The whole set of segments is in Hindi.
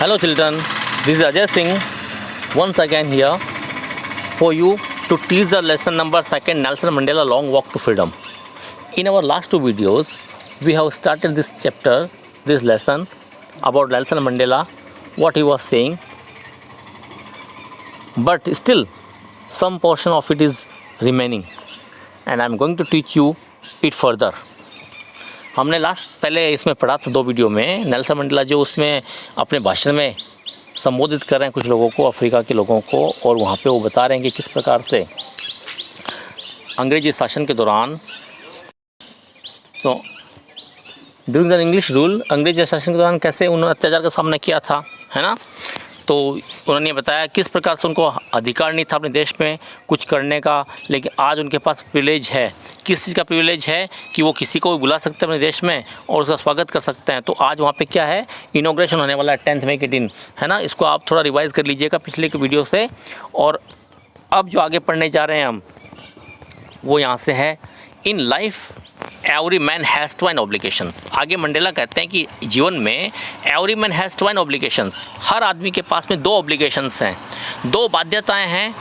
Hello children, this is Ajay Singh once again here for you to teach the lesson number 2, Nelson Mandela Long Walk to Freedom. In our last 2 videos, we have started this chapter, this lesson about Nelson Mandela, what he was saying, but still some portion of it is remaining and I am going to teach you it further. हमने पहले इसमें पढ़ा था 2 वीडियो में नेल्सन मंडेला जो उसमें अपने भाषण में संबोधित कर रहे हैं कुछ लोगों को, अफ्रीका के लोगों को, और वहाँ पे वो बता रहे हैं कि किस प्रकार से अंग्रेजी शासन के दौरान तो ड्यूरिंग द इंग्लिश रूल अंग्रेजी शासन के दौरान कैसे उन्होंने अत्याचार का सामना किया था, है ना। तो उन्होंने बताया किस प्रकार से उनको अधिकार नहीं था अपने देश में कुछ करने का, लेकिन आज उनके पास प्रिविलेज है। किस चीज़ का प्रिविलेज है कि वो किसी को भी बुला सकते हैं अपने देश में और उसका स्वागत कर सकते हैं। तो आज वहाँ पे क्या है, इनॉग्रेशन होने वाला है 10 मई के दिन, है ना। इसको आप थोड़ा रिवाइज़ कर लीजिएगा पिछले के वीडियो से। और अब जो आगे पढ़ने जा रहे हैं हम वो यहाँ से है, in life every man has twin obligations. आगे मंडेला कहते हैं कि जीवन में every man has twin obligations, हर आदमी के पास में 2 ऑब्लिगेशंस हैं, 2 बाध्यताएं हैं,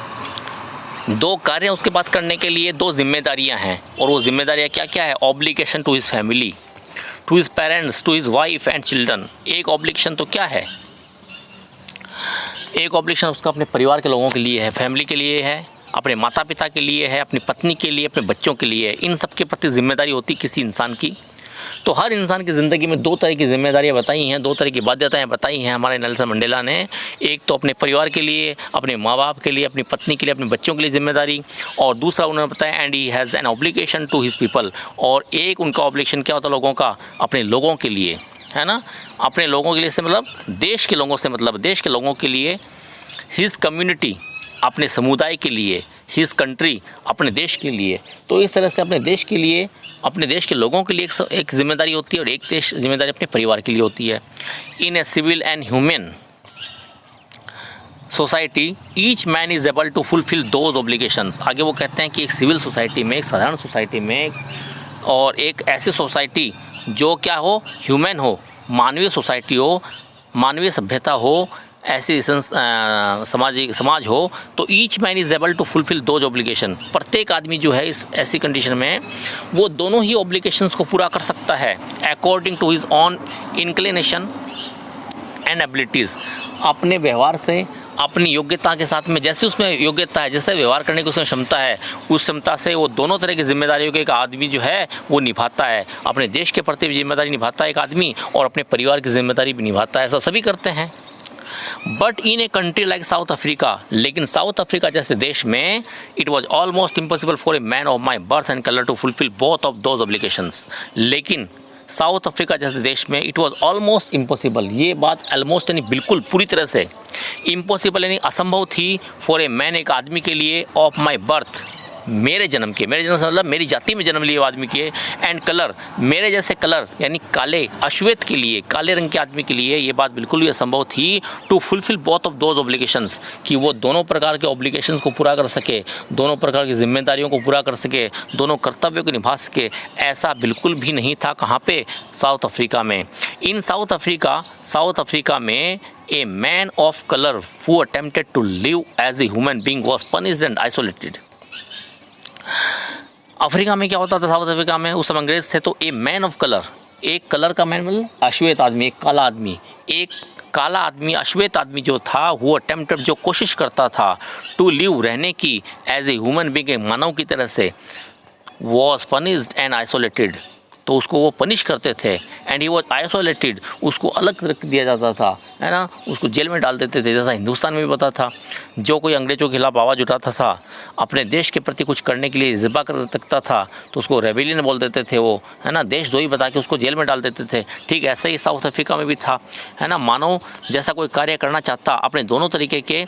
2 कार्य उसके पास करने के लिए 2 जिम्मेदारियां हैं। और वो जिम्मेदारियां क्या क्या है? Obligation to his family, to his parents, to his wife and children. एक ऑब्लिगेशन तो क्या है, एक ऑब्लिगेशन उसका अपने परिवार के लोगों के लिए है, फैमिली के लिए है, अपने माता पिता के लिए है, अपनी पत्नी के लिए, अपने बच्चों के लिए। इन सब के प्रति जिम्मेदारी होती किसी इंसान की। तो हर इंसान की ज़िंदगी में 2 तरह की जिम्मेदारियां बताई हैं, 2 तरह की बाध्यताएं बताई हैं हमारे नेल्सन मंडेला ने। एक तो अपने परिवार के लिए, अपने माँ बाप के लिए, अपनी पत्नी के लिए, अपने बच्चों के लिए जिम्मेदारी, और दूसरा उन्होंने बताया and he has an obligation to his people. और एक उनका ऑब्लिगेशन क्या होता है लोगों का, अपने लोगों के लिए, है ना। अपने लोगों के लिए से मतलब देश के लोगों से, मतलब देश के लोगों के लिए, हिज कम्युनिटी अपने समुदाय के लिए, हिज कंट्री अपने देश के लिए। तो इस तरह से अपने देश के लिए, अपने देश के लोगों के लिए एक जिम्मेदारी होती है और एक जिम्मेदारी अपने परिवार के लिए होती है। In a civil and human society each man is able to fulfil those obligations. आगे वो कहते हैं कि एक सिविल सोसाइटी में, एक साधारण सोसाइटी में, और एक ऐसी सोसाइटी जो क्या हो, ह्यूमन हो, मानवीय सोसाइटी हो, मानवीय सभ्यता हो, ऐसी समाज हो, तो each man is able to fulfil those obligation. प्रत्येक आदमी जो है इस ऐसी कंडीशन में वो दोनों ही ऑब्लिगेशंस को पूरा कर सकता है according to his own inclination and abilities. अपने व्यवहार से, अपनी योग्यता के साथ में, जैसे उसमें योग्यता है, जैसे व्यवहार करने की उसमें क्षमता है, उस क्षमता से वो दोनों तरह की जिम्मेदारियों के एक आदमी जो है वो निभाता है। अपने देश के प्रति भी जिम्मेदारी निभाता है एक आदमी, और अपने परिवार की जिम्मेदारी भी निभाता है। ऐसा सभी करते हैं। But in a country like South Africa, लेकिन साउथ अफ्रीका जैसे देश में it was almost impossible for a man of my birth and colour to fulfil both of those obligations. लेकिन साउथ अफ्रीका जैसे देश में इट वॉज ऑलमोस्ट इम्पॉसिबल, ये बात ऑलमोस्ट यानी बिल्कुल पूरी तरह से इम्पॉसिबल यानी असंभव थी फॉर ए मैन, एक आदमी के लिए, ऑफ माई बर्थ, मेरे जन्म के, मेरे जन्म से मतलब मेरी जाति में जन्म लिए आदमी के, एंड कलर, मेरे जैसे कलर यानी काले, अश्वेत के लिए, काले रंग के आदमी के लिए ये बात बिल्कुल भी असंभव थी to fulfil both of those obligations, कि वो दोनों प्रकार के ऑब्लिगेशंस को पूरा कर सके, दोनों प्रकार की जिम्मेदारियों को पूरा कर सके, दोनों कर्तव्यों को निभा सके। ऐसा बिल्कुल भी नहीं था। कहाँ पे? साउथ अफ्रीका में। इन साउथ अफ्रीका में a man of colour who attempted to live as a human being was punished and isolated. Africa में क्या होता था, साउथ अफ्रीका में उस समय अंग्रेज थे, तो ए मैन ऑफ कलर, एक कलर का मैन मतलब अश्वेत आदमी, एक काला आदमी, एक काला आदमी, अश्वेत आदमी जो था, वो अटेम्प्टेड, जो कोशिश करता था टू लिव, रहने की, एज ए ह्यूमन बीइंग, एक मानव की तरह से, वॉज पनिश्ड एंड आइसोलेटेड, तो उसको वो पनिश करते थे, एंड ही वॉज आइसोलेटेड, उसको अलग रख दिया जाता था, है ना, उसको जेल में डाल देते थे। जैसा हिंदुस्तान में भी पता था, जो कोई अंग्रेज़ों के खिलाफ आवाज़ उठाता था, अपने देश के प्रति कुछ करने के लिए ज़िबा कर सकता था, तो उसको रेबेलियन बोल देते थे वो, है ना, देशद्रोही बता के उसको जेल में डाल देते थे। ठीक ऐसा ही साउथ अफ्रीका में भी था, है ना। मानव जैसा कोई कार्य करना चाहता, अपने दोनों तरीके के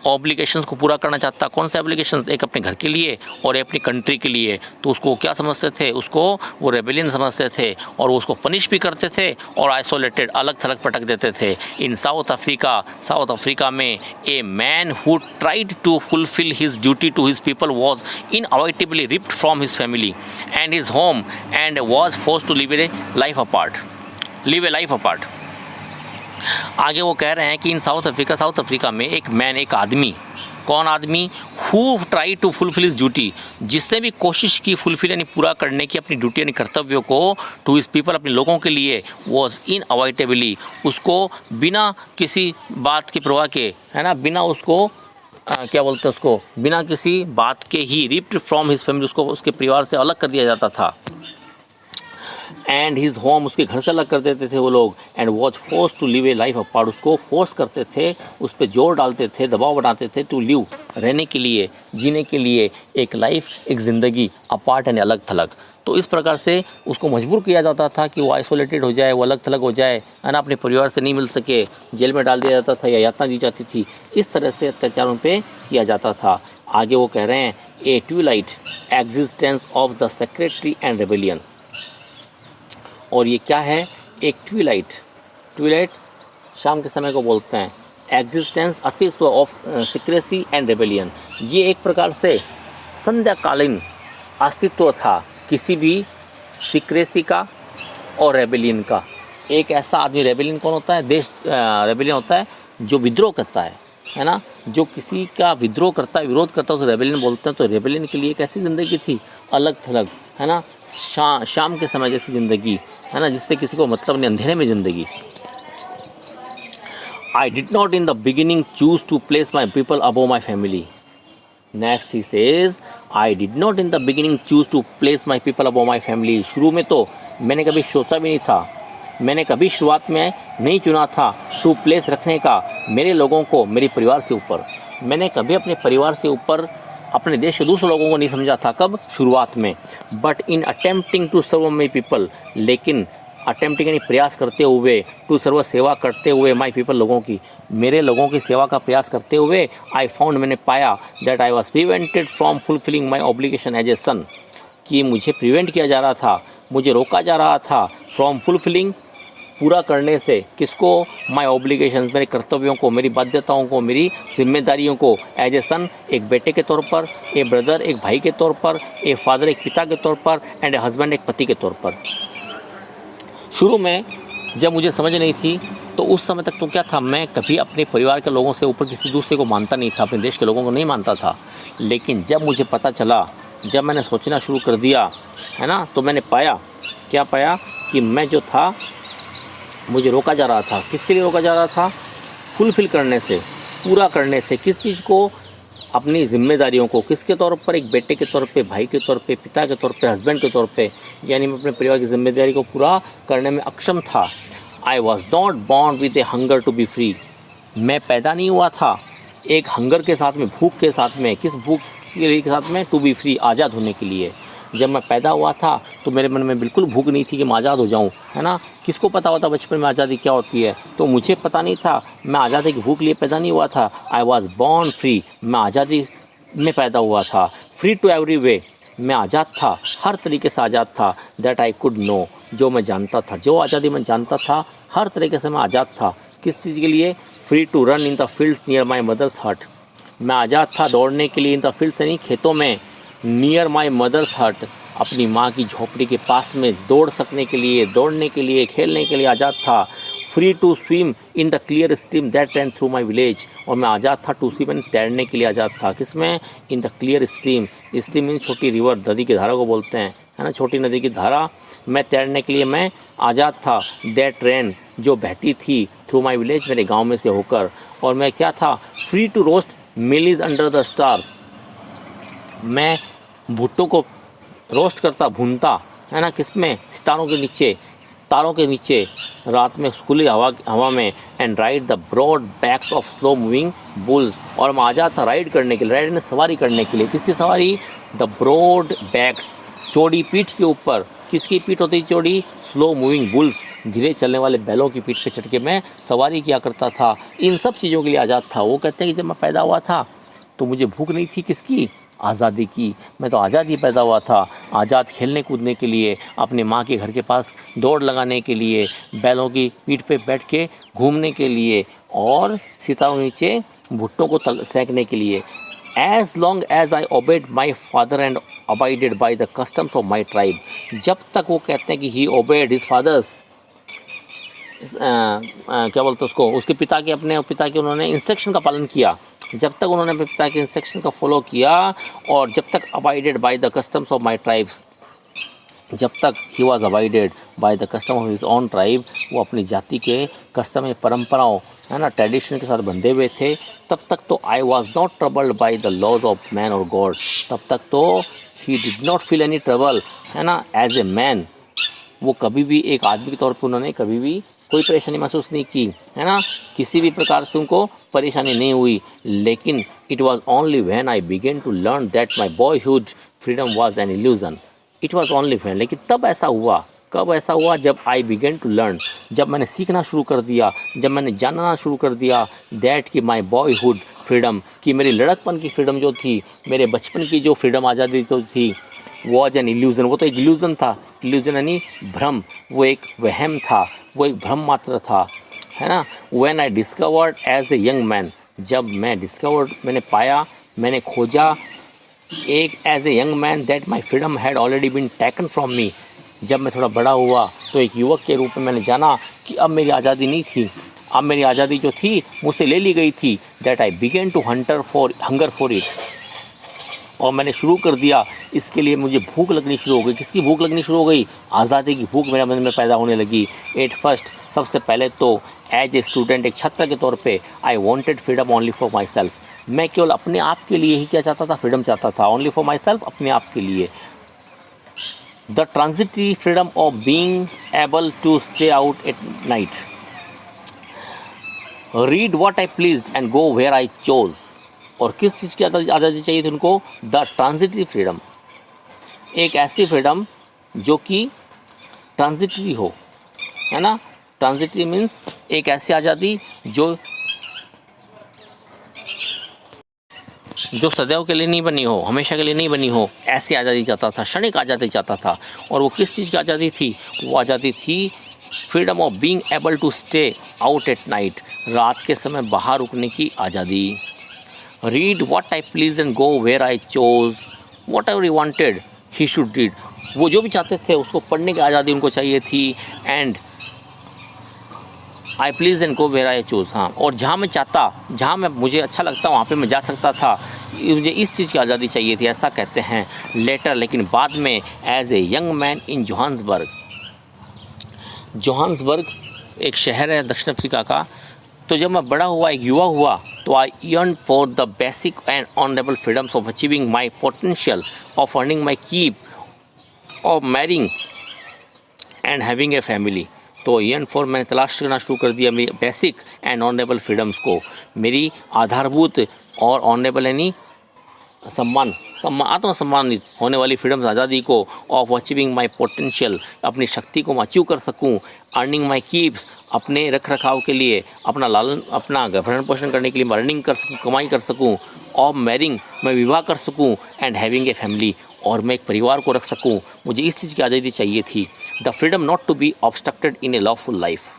ऑब्लिगेशंस को पूरा करना चाहता। कौन से ऑब्लिगेशंस? एक अपने घर के लिए और अपनी कंट्री के लिए। तो उसको क्या समझते थे? उसको वो रेबेलियन समझते थे, और वो उसको पनिश भी करते थे और आइसोलेटेड, अलग थलग पटक देते थे। इन साउथ अफ्रीका में a man who tried to fulfil his duty to his people was unavoidably ripped from his family and his home and was forced to live a life apart. आगे वो कह रहे हैं कि इन साउथ अफ्रीका में एक मैन, एक आदमी, कौन आदमी, who try to fulfil his duty, जिसने भी कोशिश की फुलफिल यानी पूरा करने की अपनी ड्यूटी यानी कर्तव्यों को टू हिज पीपल, अपने लोगों के लिए, वॉज इनअवॉइडेबली, उसको बिना किसी बात की परवाह के, है ना, बिना उसको क्या बोलते हैं उसको, बिना किसी बात के ही रिप्ड फ्रॉम हिज फैमिली, उसको उसके परिवार से अलग कर दिया जाता था, एंड हिज होम, उसके घर से अलग कर देते थे वो लोग, and was force to live a life apart, उसको फोर्स करते थे, उस पर जोर डालते थे, दबाव बनाते थे, टू लिव, रहने के लिए, जीने के लिए एक लाइफ, एक ज़िंदगी अपार्ट यानी अलग थलग। तो इस प्रकार से उसको मजबूर किया जाता था कि वो आइसोलेटेड हो जाए, वो अलग थलग हो जाए, है ना, अपने परिवार से नहीं मिल सके, जेल में डाल दिया जाता था या यातना दी जाती थी। इस तरह से अत्याचारों पे किया जाता था। आगे वो कह रहे हैं a twilight existence of the secrecy and rebellion, और ये क्या है, एक ट्विलाइट, ट्विलाइट शाम के समय को बोलते हैं, एग्जिस्टेंस अस्तित्व ऑफ सीक्रेसी एंड रेबेलियन, ये एक प्रकार से संध्याकालीन अस्तित्व था किसी भी सीक्रेसी का और रेबेलियन का। एक ऐसा आदमी, रेबेलियन कौन होता है, देश रेबेलियन होता है जो विद्रोह करता है ना, जो किसी का विद्रोह करता है, विरोध करता है, उसे रेबेलियन बोलते हैं। तो रेबेलियन के लिए एक ऐसी ज़िंदगी थी अलग थलग, है ना, शाम के समय जैसी ज़िंदगी, है ना, जिससे किसी को मतलब नहीं, अंधेरे में ज़िंदगी। I did not in the beginning choose to place my people above my family. Next he says I did not in the beginning choose to place my people above my family. शुरू में तो मैंने कभी सोचा भी नहीं था, मैंने कभी शुरुआत में नहीं चुना था टू प्लेस रखने का मेरे लोगों को मेरे परिवार से ऊपर। मैंने कभी अपने परिवार से ऊपर अपने देश के दूसरे लोगों को नहीं समझा था, कब, शुरुआत में। But in attempting to serve my people, लेकिन अटेम्प्टिंग यानी प्रयास करते हुए, टू सर्व सेवा करते हुए माई पीपल, लोगों की, मेरे लोगों की सेवा का प्रयास करते हुए, आई फाउंड, मैंने पाया, that I was prevented from fulfilling my obligation as a son, कि मुझे प्रिवेंट किया जा रहा था, मुझे रोका जा रहा था, फ्रॉम फुलफिलिंग, पूरा करने से, किसको, माई ऑब्लिगेशंस, मेरे कर्तव्यों को, मेरी बाध्यताओं को, मेरी जिम्मेदारियों को, एज ए सन, एक बेटे के तौर पर, ए ब्रदर, एक भाई के तौर पर, ए फादर, एक पिता के तौर पर, एंड ए हस्बैंड, एक पति के तौर पर। शुरू में जब मुझे समझ नहीं थी तो उस समय तक तो क्या था, मैं कभी अपने परिवार के लोगों से ऊपर किसी दूसरे को मानता नहीं था, अपने देश के लोगों को नहीं मानता था। लेकिन जब मुझे पता चला, जब मैंने सोचना शुरू कर दिया, है ना, तो मैंने पाया, क्या पाया, कि मैं जो था, मुझे रोका जा रहा था। किसके लिए रोका जा रहा था, फुलफिल करने से, पूरा करने से, किस चीज़ को, अपनी जिम्मेदारियों को, किसके तौर पर, एक बेटे के तौर पे, भाई के तौर पे, पिता के तौर पे, हस्बैंड के तौर पे, यानी मैं अपने परिवार की जिम्मेदारी को पूरा करने में अक्षम था। I was not born with a hunger to be free, मैं पैदा नहीं हुआ था एक हंगर के साथ में, भूख के साथ में, किस भूख के साथ में, टू बी फ्री, आज़ाद होने के लिए। जब मैं पैदा हुआ था तो मेरे मन में बिल्कुल भूख नहीं थी कि मैं आज़ाद हो जाऊं, है ना, किसको पता होता बचपन में आज़ादी क्या होती है, तो मुझे पता नहीं था, मैं आज़ादी की भूख लिए पैदा नहीं हुआ था। आई वॉज बॉर्न फ्री, मैं आज़ादी में पैदा हुआ था, फ्री टू एवरी वे, मैं आज़ाद था, हर तरीके से आज़ाद था, दैट आई कुड नो, जो मैं जानता था, जो आज़ादी मैं जानता था, हर तरीके से मैं आज़ाद था। किस चीज़ के लिए, free to run in the fields near my mother's hut, मैं आज़ाद था दौड़ने के लिए, इन द फील्ड्स यानी खेतों में, नियर माई मदर्स हट, अपनी माँ की झोपड़ी के पास में दौड़ सकने के लिए, दौड़ने के लिए, खेलने के लिए आज़ाद था। Free to swim in the clear stream that run through my village, और मैं आज़ाद था टू स्विम, तैरने के लिए आज़ाद था, किसमें, इन the clear stream, stream in छोटी रिवर, नदी की धारा को बोलते हैं, है ना, छोटी नदी की धारा में तैरने के लिए मैं आज़ाद था, दैट रैन, जो बहती थी, थ्रू माई विलेज, मेरे गाँव में से होकर। और मैं क्या था, free to roast mealies under the stars, मैं भुट्टो को रोस्ट करता, भूनता, है ना, किसमें, सितारों के नीचे, तारों के नीचे, रात में खुली हवा में, and ride the broad backs of slow moving bulls, और मैं आज़ाद था राइड करने के लिए, राइड में सवारी करने के लिए, किसकी सवारी, द ब्रॉड बैक्स, चौड़ी पीठ के ऊपर, किसकी पीठ होती है चौड़ी, स्लो मूविंग बुल्स, धीरे चलने वाले बैलों की पीठ पे चढ़ के मैं सवारी किया करता था। इन सब चीज़ों के लिए आज़ाद था। वो कहते हैं कि जब मैं पैदा हुआ था तो मुझे भूख नहीं थी, किसकी, आज़ादी की, मैं तो आज़ाद ही पैदा हुआ था, आज़ाद खेलने कूदने के लिए, अपने माँ के घर के पास दौड़ लगाने के लिए, बैलों की पीठ पे बैठ के घूमने के लिए, और सितारों नीचे भुट्टों को सेंकने के लिए। As long as I obeyed my father and abided by the customs of my tribe, जब तक वो कहते हैं कि ही ओबेड हिज फादर्स क्या बोलते उसको, उसके पिता के, अपने पिता के उन्होंने इंस्ट्रक्शन का पालन किया, जब तक उन्होंने अपने पिता के इंस्ट्रक्शन का फॉलो किया, और जब तक abided by the customs of my tribes, जब तक he was abided by the custom of his own tribe, वो अपनी जाति के कस्टम या परंपराओं, है ना, ट्रेडिशन के साथ बंधे हुए थे, तब तक तो I was not troubled by the laws of man और गॉड, तब तक तो he did not feel any trouble, है ना, एज ए मैन, वो कभी भी एक आदमी के तौर पर उन्होंने कभी भी कोई परेशानी महसूस नहीं की, है ना, किसी भी प्रकार से उनको परेशानी नहीं हुई। लेकिन it was only when I began to learn that my boyhood freedom was an illusion, it was only when, लेकिन तब ऐसा हुआ, कब ऐसा हुआ, जब आई बिगेन टू लर्न, जब मैंने सीखना शुरू कर दिया, जब मैंने जानना शुरू कर दिया, दैट कि माई बॉयहुड फ्रीडम, कि मेरी लड़कपन की फ्रीडम जो थी, मेरे बचपन की जो फ्रीडम आज़ादी जो थी, वॉज एन इल्यूजन, वो तो एक इल्यूजन था, इल्यूजन यानी भ्रम, वो एक वहम था, वो एक भ्रम मात्र था, है ना। When I discovered as a young man, जब मैं डिस्कवर्ड, मैंने पाया, मैंने खोजा एक as a young man that my freedom had already been taken from me, जब मैं थोड़ा बड़ा हुआ तो एक युवक के रूप में मैंने जाना कि अब मेरी आज़ादी नहीं थी, अब मेरी आज़ादी जो थी मुझसे ले ली गई थी, that I began to hunger for it, और मैंने शुरू कर दिया इसके लिए, मुझे भूख लगनी शुरू हो गई, किसकी भूख लगनी शुरू हो गई, आज़ादी की भूख मेरे मन में पैदा होने लगी। एट फर्स्ट, सबसे पहले तो एज ए स्टूडेंट, एक छात्र के तौर पे, I wanted freedom only for my self, मैं केवल अपने आप के लिए ही क्या चाहता था, फ्रीडम चाहता था, ओनली फॉर माई सेल्फ, अपने आप के लिए। The transitory freedom of being able to stay out at night, read what I pleased and go where I chose, और किस चीज़ की आज़ादी चाहिए थी उनको, द ट्रांजिटरी फ्रीडम, एक ऐसी फ्रीडम जो कि ट्रांजिटरी हो, है ना, ट्रांजिटरी मीन्स एक ऐसी आज़ादी जो सदैव के लिए नहीं बनी हो, हमेशा के लिए नहीं बनी हो, ऐसी आज़ादी चाहता था, क्षणिक आज़ादी चाहता था। और वो किस चीज़ की आज़ादी थी, वो आज़ादी थी freedom of being able to stay out at night, रात के समय बाहर रुकने की आज़ादी। Read what I please and go where I chose, whatever he wanted he should read, वो जो भी चाहते थे उसको पढ़ने की आज़ादी उनको चाहिए थी। And I please and go where I choose, हाँ, और जहाँ मैं चाहता, जहाँ मैं मुझे अच्छा लगता वहाँ पे मैं जा सकता था, मुझे इस चीज़ की आज़ादी चाहिए थी, ऐसा कहते हैं लेटर। लेकिन बाद में as a young man in Johannesburg, Johannesburg एक शहर है दक्षिण अफ्रीका का, तो जब मैं बड़ा हुआ, एक युवा हुआ, तो आई yearned for the basic and honourable freedoms of achieving my potential, of earning my keep, of marrying and having a family. तो yearn फॉर, मैंने तलाश करना शुरू कर दिया मेरी बेसिक एंड ऑनरेबल फ्रीडम्स को, मेरी आधारभूत और ऑनरेबल यानी सम्मान आत्मसम्मानित होने वाली फ्रीडम्स, आज़ादी को, ऑफ अचीविंग माई पोटेंशियल, अपनी शक्ति को मैं अचीव कर सकूं, अर्निंग माई कीप्स, अपने रख रखाव के लिए, अपना लालन, अपना भरण पोषण करने के लिए मैं अर्निंग कर सकूँ, कमाई कर सकूँ, ऑफ मैरिंग, मैं विवाह कर सकूँ, एंड हैविंग ए फैमिली, और मैं एक परिवार को रख सकूँ, मुझे इस चीज़ की आज़ादी चाहिए थी। The freedom not to be obstructed in a lawful life,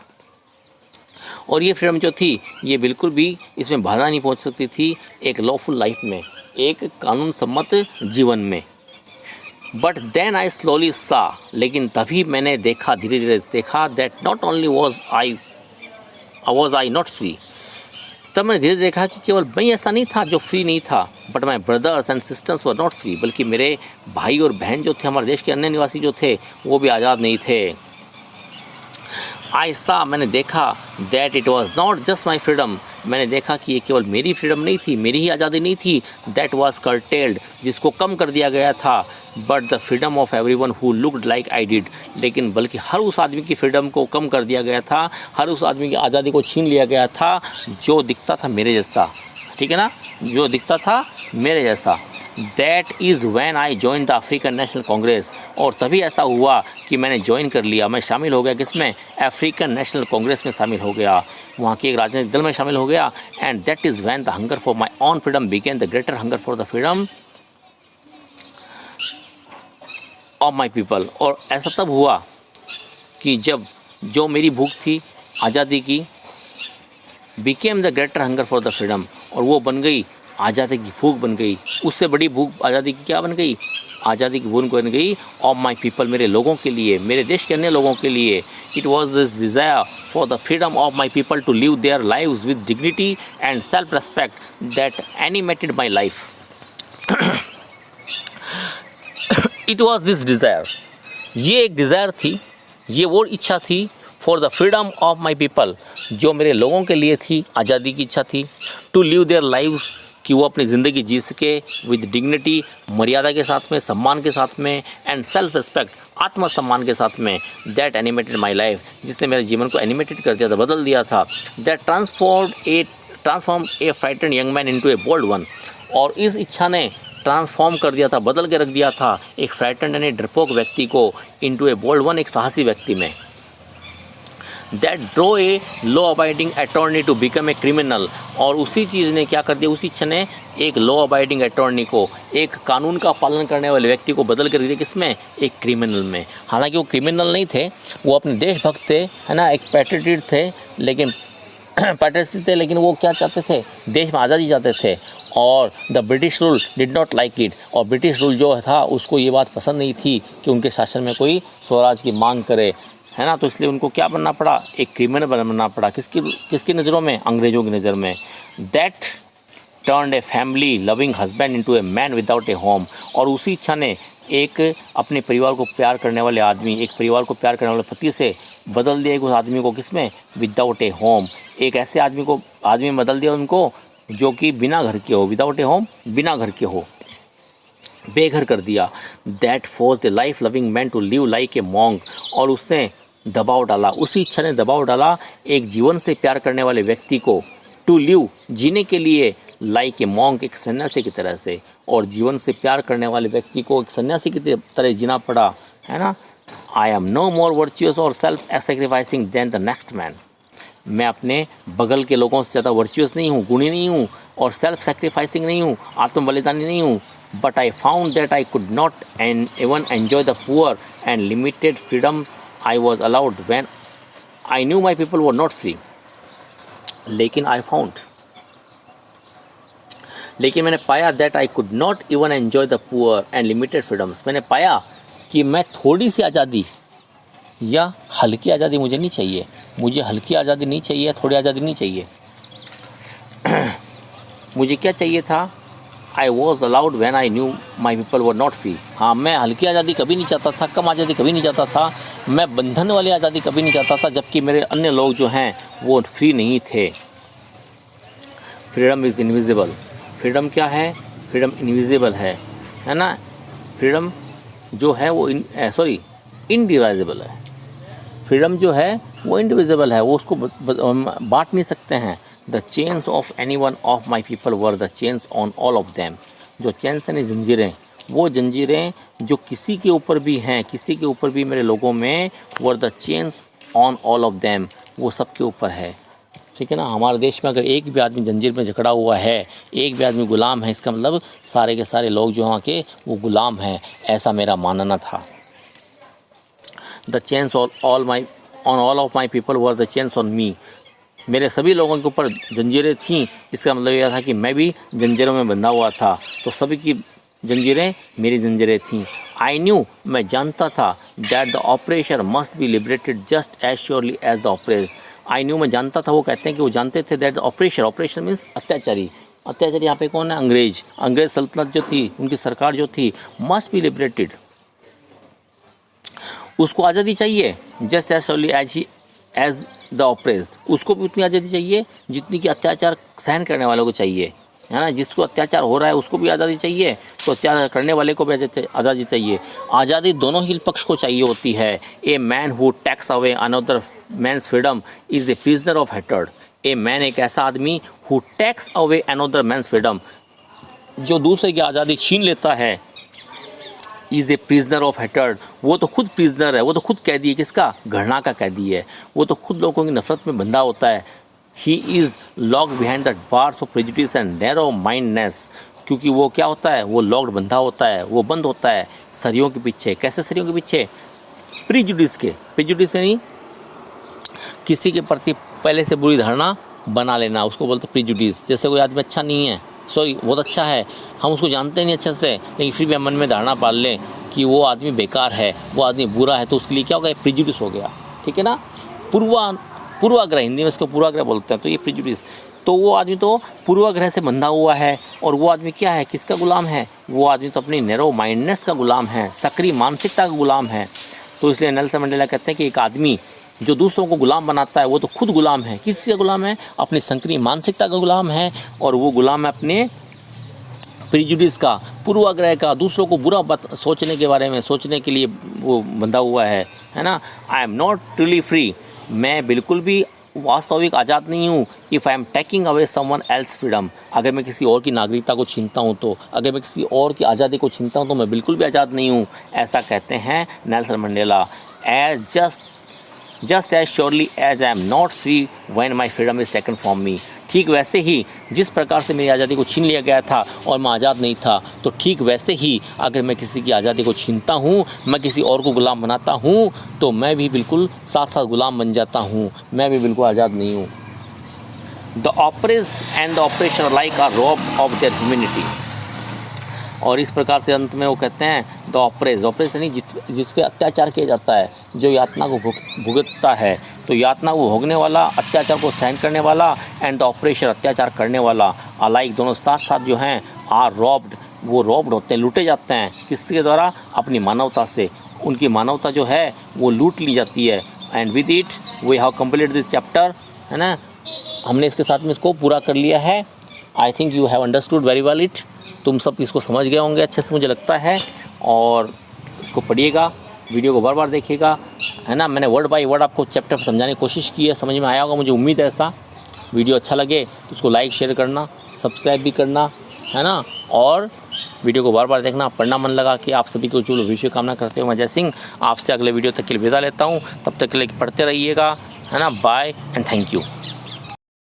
और ये फ्रीडम जो थी ये बिल्कुल भी इसमें बाधा नहीं पहुंच सकती थी एक लॉफुल लाइफ में, एक कानून सम्मत जीवन में। बट देन आई स्लोली सा, लेकिन तभी मैंने देखा, धीरे धीरे देखा, that not only was I not free, तब मैंने धीरे देखा कि केवल मैं ऐसा नहीं था जो फ्री नहीं था, but my brothers and sisters were not free, बल्कि मेरे भाई और बहन जो थे, हमारे देश के अन्य निवासी जो थे, वो भी आज़ाद नहीं थे। आई सा, मैंने देखा, that it was not just my freedom, मैंने देखा कि ये केवल मेरी फ्रीडम नहीं थी, मेरी ही आज़ादी नहीं थी, दैट वॉज कर्टेल्ड, जिसको कम कर दिया गया था, but the freedom of everyone who looked like I did, लेकिन बल्कि हर उस आदमी की फ्रीडम को कम कर दिया गया था, हर उस आदमी की आज़ादी को छीन लिया गया था जो दिखता था मेरे जैसा, ठीक है ना, जो दिखता था मेरे जैसा। That is when I join the African national Congress, और तभी ऐसा हुआ कि मैंने ज्वाइन कर लिया, मैं शामिल हो गया किसमें, अफ्रीकन नेशनल कांग्रेस में शामिल हो गया, वहाँ के एक राजनीतिक दल में शामिल हो गया। And that is when the hunger for my own freedom began, the greater hunger for the freedom of my people, और ऐसा तब हुआ कि जब जो मेरी भूख थी आज़ादी की, became the greater hunger for the freedom, और वो बन गई आज़ादी की भूख बन गई, उससे बड़ी भूख आज़ादी की क्या बन गई, आज़ादी की भूख बन गई ऑफ माई पीपल, मेरे लोगों के लिए, मेरे देश के अन्य लोगों के लिए। It was this desire for the freedom of my people to live their lives with dignity and self-respect that animated my life. It was this desire. ये एक डिज़ायर थी, ये वो इच्छा थी for the freedom of my people, जो मेरे लोगों के लिए थी, आज़ादी की इच्छा थी, टू लिव देयर लाइव्स, कि वो अपनी ज़िंदगी जी सके विद डिग्निटी, मर्यादा के साथ में, सम्मान के साथ में, एंड सेल्फ रिस्पेक्ट, आत्मसम्मान के साथ में, दैट एनिमेटेड माई लाइफ, जिसने मेरे जीवन को एनिमेटेड कर दिया था, बदल दिया था, that transform a frightened young man into a bold one, और इस इच्छा ने ट्रांसफॉर्म कर दिया था, बदल के रख दिया था एक फ्राइटेंड यानी डरपोक व्यक्ति को इनटू ए बोल्ड वन, एक साहसी व्यक्ति में। That drove a law abiding attorney to become a criminal, और उसी चीज़ ने क्या कर दिया, उसी इच्छा ने एक लॉ अबाइडिंग अटॉर्नी को, एक कानून का पालन करने वाले व्यक्ति को बदल कर दिया किसमें, एक क्रिमिनल में। हालांकि वो क्रिमिनल नहीं थे, वो अपने देशभक्त थे, है ना, एक पैट्रियट थे, लेकिन पैट्रियट थे, लेकिन वो क्या चाहते थे, देश में आज़ादी चाहते थे, और the British rule did not like it, और ब्रिटिश रूल जो था उसको ये बात पसंद नहीं थी कि उनके शासन में कोई स्वराज की मांग करे, है ना, तो इसलिए उनको क्या बनना पड़ा, एक क्रिमिनल बनना पड़ा, किसकी नज़रों में, अंग्रेज़ों की नज़र में। That turned a family loving husband into a man without A home, और उसी इच्छा ने एक अपने परिवार को प्यार करने वाले आदमी, एक परिवार को प्यार करने वाले पति से बदल दिया उस आदमी को, किसमें, विदाउट ए होम, एक ऐसे आदमी में बदल दिया उनको जो कि बिना घर के हो, विदाउट ए होम, बिना घर के हो, बेघर कर दिया। That force the life loving man to live like a monk, और उसने दबाव डाला, उसी इच्छा ने दबाव डाला एक जीवन से प्यार करने वाले व्यक्ति को, टू लिव, जीने के लिए, लाइक ए मॉन्क, एक सन्यासी की तरह से, और जीवन से प्यार करने वाले व्यक्ति को एक सन्यासी की तरह जीना पड़ा, है ना। I am no more virtuous और self sacrificing than the next man, मैं अपने बगल के लोगों से ज़्यादा वर्चुअस नहीं हूँ, गुणी नहीं हूँ, और सेल्फ सेक्रीफाइसिंग नहीं हूँ, आत्म बलिदानी नहीं हूँ, but I found that I could not even enjoy the poor and limited freedoms I was allowed when I knew my people were not free. लेकिन मैंने पाया that I could not even enjoy the poor and limited freedoms. मैंने पाया कि मैं थोड़ी सी आज़ादी या हल्की आज़ादी मुझे नहीं चाहिए, मुझे हल्की आज़ादी नहीं चाहिए, थोड़ी आज़ादी नहीं चाहिए। मुझे क्या चाहिए था, I was allowed when I knew my people were not free. हाँ, मैं हल्की आज़ादी कभी नहीं चाहता था, कम आज़ादी कभी नहीं चाहता था, मैं बंधन वाली आज़ादी कभी नहीं चाहता था, जबकि मेरे अन्य लोग जो हैं वो फ्री नहीं थे। फ्रीडम इज़ इनविजिबल, फ्रीडम क्या है, फ्रीडम इनविजिबल है ना। फ्रीडम जो है वो इनडिवाइजिबल है, फ्रीडम जो है वो इंडिविजिबल है, वो उसको बांट नहीं सकते हैं। The chains of any one of my people were the chains on all of them, जो चेन्स यानी जंजीरें, वो जंजीरें जो किसी के ऊपर भी हैं, किसी के ऊपर भी मेरे लोगों में, were the chains on all of them, वो सबके ऊपर है, ठीक है ना। हमारे देश में अगर एक भी आदमी जंजीर में जकड़ा हुआ है, एक भी आदमी गुलाम है, इसका मतलब सारे के सारे लोग जो वहाँ के वो गुलाम हैं, ऐसा मेरा मानना था। The chains on all of my people were the chains on me, मेरे सभी लोगों के ऊपर जंजीरें थीं, इसका मतलब यह था कि मैं भी जंजीरों में बंधा हुआ था, तो सभी की जंजीरें मेरी जंजीरें थीं। आई न्यू, मैं जानता था, that the oppressor must be liberated just as surely as the oppressed. I knew, मैं जानता था, वो कहते हैं कि वो जानते थे, दैट द ऑपरेशन मीन्स अत्याचारी, अत्याचारी यहाँ पे कौन है, अंग्रेज सल्तनत जो थी, उनकी सरकार जो थी, मस्ट बी लिबरेटेड, उसको आज़ादी चाहिए, just as surely as the oppressed, उसको भी उतनी आज़ादी चाहिए जितनी कि अत्याचार सहन करने वालों को चाहिए, है ना। जिसको अत्याचार हो रहा है उसको भी आज़ादी चाहिए, तो अत्याचार करने वाले को भी आज़ादी चाहिए। आज़ादी दोनों ही पक्ष को चाहिए होती है। A man who takes away another man's freedom is a prisoner of hatred. A man, एक ऐसा आदमी, who takes away another man's freedom, जो दूसरे की आज़ादी छीन लेता है, is a prisoner of hatred, वो तो खुद प्रिजनर है, वो तो खुद कैदी है, किसका, घृणा का कैदी है, वो तो खुद लोगों की नफरत में बंधा होता है। He is locked behind the bars of prejudice and narrow mindness, क्योंकि वो क्या होता है, वो लॉक्ड बंधा होता है, वो बंद होता है सरियों के पीछे। कैसे सरियों के पीछे, प्रेजुडिस के, प्रेजुडिस यानी किसी के प्रति पहले से बुरी धारणा बना लेना, उसको बोलते प्रेजुडिस। जैसे कोई आदमी अच्छा नहीं है, बहुत अच्छा है, हम उसको जानते नहीं अच्छे से, लेकिन फिर भी हम मन में धारणा पाल लें कि वो आदमी बेकार है, वो आदमी बुरा है, तो उसके लिए क्या हो गया, प्रेजुडिस हो गया, ठीक है ना। पूर्वाग्रह, हिंदी में इसको पूर्वाग्रह बोलते हैं। तो ये प्रिजुडिस, तो वो आदमी तो पूर्वाग्रह से बंधा हुआ है। और वो आदमी क्या है, किसका गुलाम है? वो आदमी तो अपनी नैरो माइंडनेस का गुलाम है, सक्रिय मानसिकता का गुलाम है। तो इसलिए नेल्सन मंडेला कहते हैं कि एक आदमी जो दूसरों को गुलाम बनाता है वो तो खुद गुलाम है। किसका गुलाम है? अपनी सक्रिय मानसिकता का गुलाम है। और वो गुलाम है अपने प्रिजुडिस का, पूर्वाग्रह का, दूसरों को बुरा सोचने के बारे में सोचने के लिए वो बंधा हुआ है ना। I am not truly free, मैं बिल्कुल भी वास्तविक आज़ाद नहीं हूँ। If I am taking away someone else freedom, अगर मैं किसी और की नागरिकता को छीनता हूँ तो, अगर मैं किसी और की आज़ादी को छीनता हूँ तो मैं बिल्कुल भी आज़ाद नहीं हूँ। ऐसा कहते हैं Nelson Mandela. As just as surely as I am not free when my freedom is taken from me, ठीक वैसे ही जिस प्रकार से मेरी आज़ादी को छीन लिया गया था और मैं आज़ाद नहीं था, तो ठीक वैसे ही अगर मैं किसी की आज़ादी को छीनता हूँ, मैं किसी और को गुलाम बनाता हूँ, तो मैं भी बिल्कुल साथ साथ गुलाम बन जाता हूँ, मैं भी बिल्कुल आज़ाद नहीं हूँ। The oppressed and the oppressor alike are robbed of their humanity. और इस प्रकार से अंत में वो कहते हैं द ऑप्रेस यानी जिस पे अत्याचार किया जाता है, जो यातना को भुगतता है, तो यातना को भोगने वाला, अत्याचार को सहन करने वाला, एंड द ऑपरेशन अत्याचार करने वाला, अलाइक दोनों साथ साथ जो हैं, आर रॉब्ड, वो रॉब्ड होते हैं, लूटे जाते हैं। किसके द्वारा? अपनी मानवता से। उनकी मानवता जो है वो लूट ली जाती है। And with it we have completed this chapter, है ना। हमने इसके साथ में इसको पूरा कर लिया है। I think you have understood very well it. तुम सब इसको समझ गए होंगे अच्छे से, मुझे लगता है। और इसको पढ़िएगा, वीडियो को बार बार देखिएगा, है ना। मैंने वर्ड बाय वर्ड आपको चैप्टर समझाने की कोशिश की है, समझ में आया होगा, मुझे उम्मीद है ऐसा। वीडियो अच्छा लगे तो उसको लाइक शेयर करना, सब्सक्राइब भी करना, है ना। और वीडियो को बार बार देखना, पढ़ना मन लगा कि आप सभी को जो भविष्य कामना करते हुए मैं जय सिंह आपसे अगले वीडियो तक के लिए विदा लेता हूँ। तब तक के लिए पढ़ते रहिएगा, है ना। Bye and thank you.